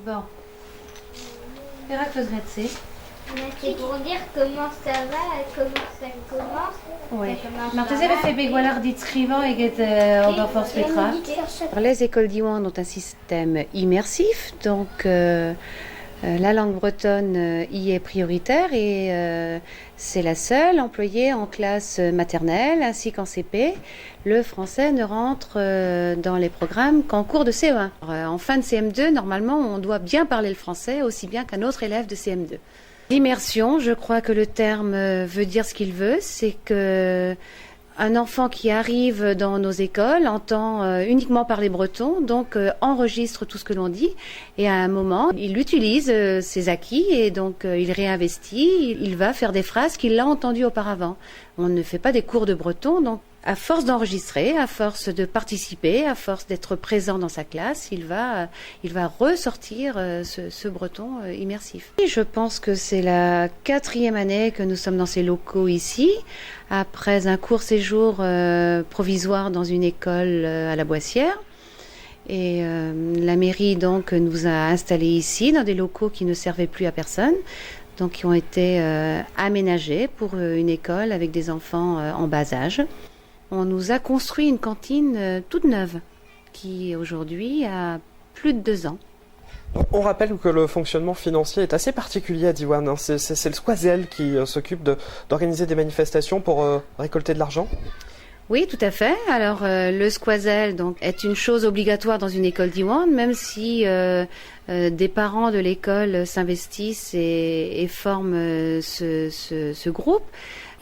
Bon. C'est pour dire comment ça va, comment ça commence. Oui. Ça commence Maar het is even begonnen dit schrijven ik het over Petra. Les écoles d'Iwan ont un système immersif, donc la langue bretonne y est prioritaire et c'est la seule employée en classe maternelle ainsi qu'en CP. Le français ne rentre dans les programmes qu'en cours de CE1. En fin de CM2, normalement, on doit bien parler le français aussi bien qu'un autre élève de CM2. L'immersion, je crois que le terme veut dire ce qu'il veut, c'est que un enfant qui arrive dans nos écoles entend uniquement parler breton, donc enregistre tout ce que l'on dit et à un moment, il utilise ses acquis et donc il réinvestit, il va faire des phrases qu'il a entendues auparavant. On ne fait pas des cours de breton, donc à force d'enregistrer, à force de participer, à force d'être présent dans sa classe, il va ressortir ce breton immersif. Et je pense que c'est la 4e année que nous sommes dans ces locaux ici, après un court séjour provisoire dans une école à la Boissière. Et la mairie donc nous a installés ici dans des locaux qui ne servaient plus à personne, donc qui ont été aménagés pour une école avec des enfants en bas âge. On nous a construit une cantine toute neuve qui aujourd'hui a plus de 2 ans. On rappelle que le fonctionnement financier est assez particulier à Diwan. C'est le Squazel qui s'occupe d'organiser des manifestations pour récolter de l'argent. Oui, tout à fait. Alors, le Squazel donc, est une chose obligatoire dans une école d'Iwan, même si des parents de l'école s'investissent et forment ce groupe.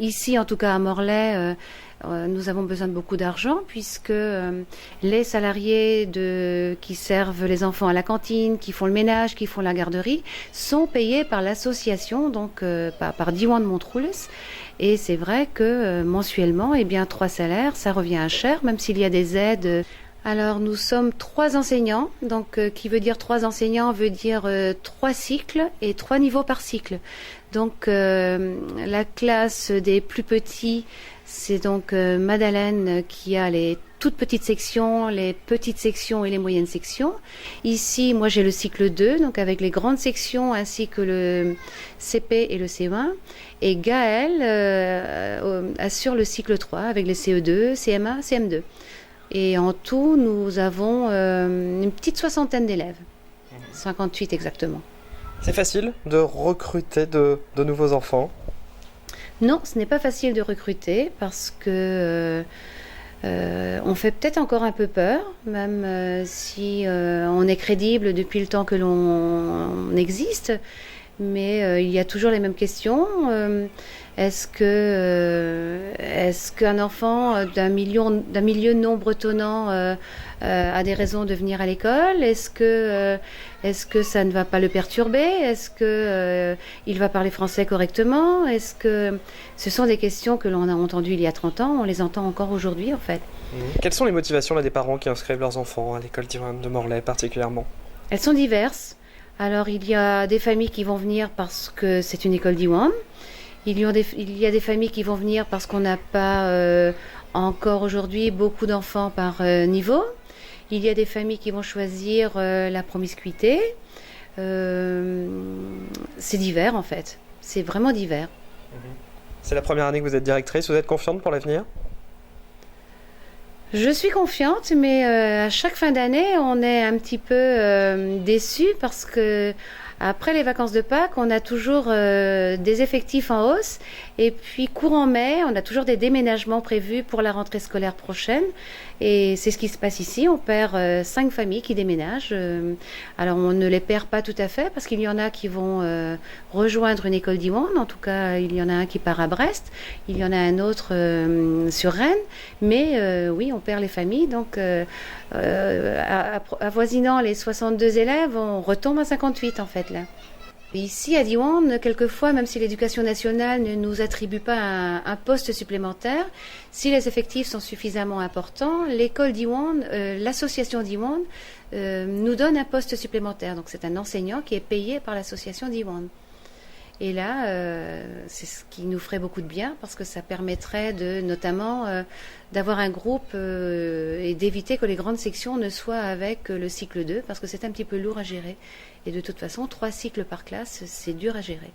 Ici, en tout cas à Morlaix, nous avons besoin de beaucoup d'argent puisque les salariés qui servent les enfants à la cantine, qui font le ménage, qui font la garderie, sont payés par l'association, donc par Diwan de Montroules. Et c'est vrai que mensuellement, 3 salaires, ça revient à cher, même s'il y a des aides. Alors nous sommes 3 enseignants, donc qui veut dire 3 enseignants veut dire 3 cycles et 3 niveaux par cycle. Donc la classe des plus petits, c'est donc Madeleine qui a les toutes petites sections, les petites sections et les moyennes sections. Ici, moi j'ai le cycle 2, donc avec les grandes sections ainsi que le CP et le CE1. Et Gaël assure le cycle 3 avec les CE2, CM1, CM2. Et en tout, nous avons une petite 60aine d'élèves, 58 exactement. C'est facile de recruter de nouveaux enfants? Non, ce n'est pas facile de recruter parce que on fait peut-être encore un peu peur, même si on est crédible depuis le temps que l'on existe. Mais il y a toujours les mêmes questions. Est-ce qu'un enfant d'un milieu non bretonnant a des raisons de venir à l'école? Est-ce que ça ne va pas le perturber? Est-ce que il va parler français correctement? Est-ce que ce sont des questions que l'on a entendues il y a 30 ans, on les entend encore aujourd'hui en fait. Quelles sont les motivations là, des parents qui inscrivent leurs enfants à l'école d'Iwan de Morlaix particulièrement? Elles sont diverses. Alors il y a des familles qui vont venir parce que c'est une école d'Iwan. Il y a des familles qui vont venir parce qu'on n'a pas encore aujourd'hui beaucoup d'enfants par niveau. Il y a des familles qui vont choisir la promiscuité. C'est divers en fait. C'est vraiment divers. C'est la première année que vous êtes directrice. Vous êtes confiante pour l'avenir? Je suis confiante, mais à chaque fin d'année, on est un petit peu déçus parce que après les vacances de Pâques, on a toujours des effectifs en hausse. Et puis courant mai, on a toujours des déménagements prévus pour la rentrée scolaire prochaine. Et c'est ce qui se passe ici. On perd 5 familles qui déménagent. Alors on ne les perd pas tout à fait parce qu'il y en a qui vont rejoindre une école d'Iwan. En tout cas, il y en a un qui part à Brest. Il y en a un autre sur Rennes. Mais oui, on perd les familles. Donc avoisinant les 62 élèves, on retombe à 58 en fait là. Ici à Diwan, quelquefois, même si l'éducation nationale ne nous attribue pas un poste supplémentaire, si les effectifs sont suffisamment importants, l'école d'Iwan, l'association d'Iwan, nous donne un poste supplémentaire. Donc c'est un enseignant qui est payé par l'association d'Iwan. Et là, c'est ce qui nous ferait beaucoup de bien parce que ça permettrait notamment d'avoir un groupe et d'éviter que les grandes sections ne soient avec le cycle 2 parce que c'est un petit peu lourd à gérer. Et de toute façon, 3 cycles par classe, c'est dur à gérer.